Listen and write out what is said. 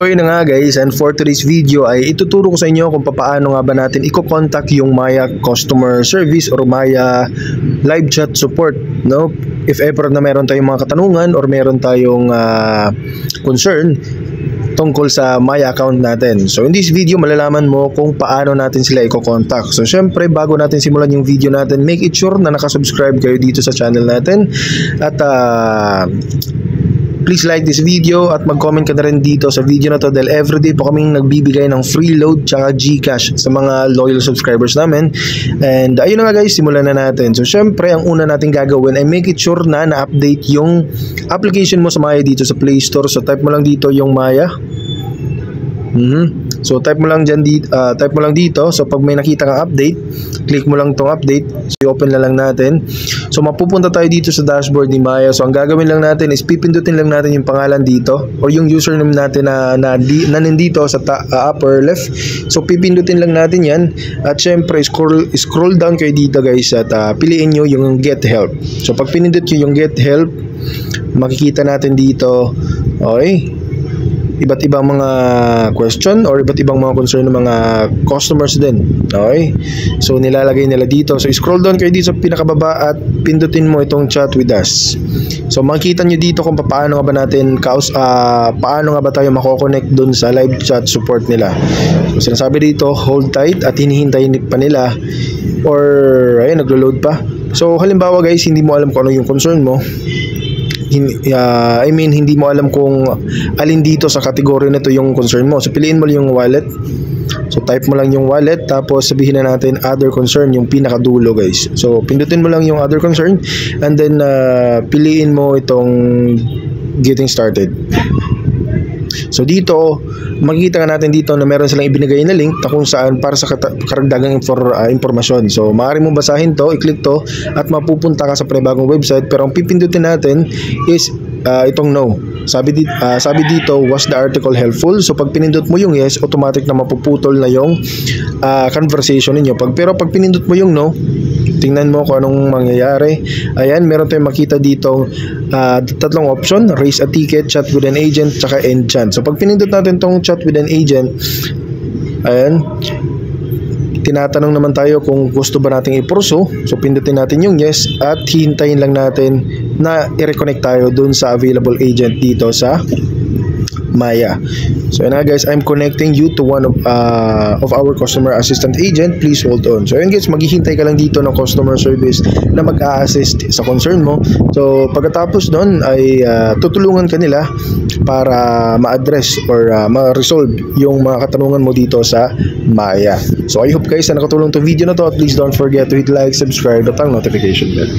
So yun na nga guys, and for today's video ay ituturo ko sa inyo kung paano nga ba natin i-contact yung Maya customer service or Maya live chat support, no? If ever na meron tayong mga katanungan or meron tayong concern tungkol sa Maya account natin. So in this video, malalaman mo kung paano natin sila i-contact. So syempre, bago natin simulan yung video natin, make it sure na nakasubscribe kayo dito sa channel natin. At please like this video at mag-comment ka na rin dito sa video na to dahil everyday po kaming nagbibigay ng free load tsaka GCash sa mga loyal subscribers namin. And ayun na nga guys, simulan na natin. So syempre, ang una natin gagawin ay make it sure na na-update yung application mo sa Maya dito sa Play Store. So type mo lang dito yung Maya. So type mo lang dito. So pag may nakita kang update, click mo lang tong update. So i-open na lang natin. So mapupunta tayo dito sa dashboard ni Maya. So ang gagawin lang natin is pipindutin lang natin yung pangalan dito or yung username natin na nandito sa upper left. So pipindutin lang natin yan. At syempre scroll down kayo dito guys at piliin nyo yung get help. So pag pinindot nyo yung get help, makikita natin dito, okay, iba't ibang mga question or iba't ibang mga concern ng mga customers din. Okay? So nilalagay nila dito. So scroll down kayo dito sa pinakababa at pindutin mo itong chat with us. So makikita nyo dito kung paano nga ba natin paano nga ba tayo mako-connect dun sa live chat support nila. So sinasabi dito, hold tight at hinihintay pa nila or ayun, naglo-load pa. So halimbawa guys, hindi mo alam kung ano yung concern mo. Hindi mo alam kung alin dito sa kategory na to yung concern mo. So piliin mo lang yung wallet. So type mo lang yung wallet tapos sabihin na natin other concern, yung pinakadulo guys. So pindutin mo lang yung other concern and then piliin mo itong getting started. So dito, makikita nga natin dito na meron silang ibinigay na link na kung saan para sa karagdagang impormasyon. So maaari mong basahin to, i-click to at mapupunta ka sa panibagong website. Pero ang pipindutin natin is itong no. Sabi dito, was the article helpful? So pag pinindot mo yung yes, automatic na mapuputol na yung conversation ninyo. Pero pag pinindot mo yung no, tingnan mo kung anong mangyayari. Ayan, meron tayong makita dito tatlong option, raise a ticket, chat with an agent, tsaka end chat. So pag pinindot natin tong chat with an agent, ayan, tinatanong naman tayo kung gusto ba nating i-pursue. So pindutin natin yung yes at hihintayin lang natin na i-reconnect tayo dun sa available agent dito sa Maya. So yun na guys, I'm connecting you to one of our customer assistant agent. Please hold on. So yun guys, maghihintay ka lang dito ng customer service na mag-a-assist sa concern mo. So pagkatapos doon ay tutulungan ka nila para ma-address or ma-resolve yung mga katanungan mo dito sa Maya. So I hope guys na nakatulong to video na to at please don't forget to hit like, subscribe at ang notification bell.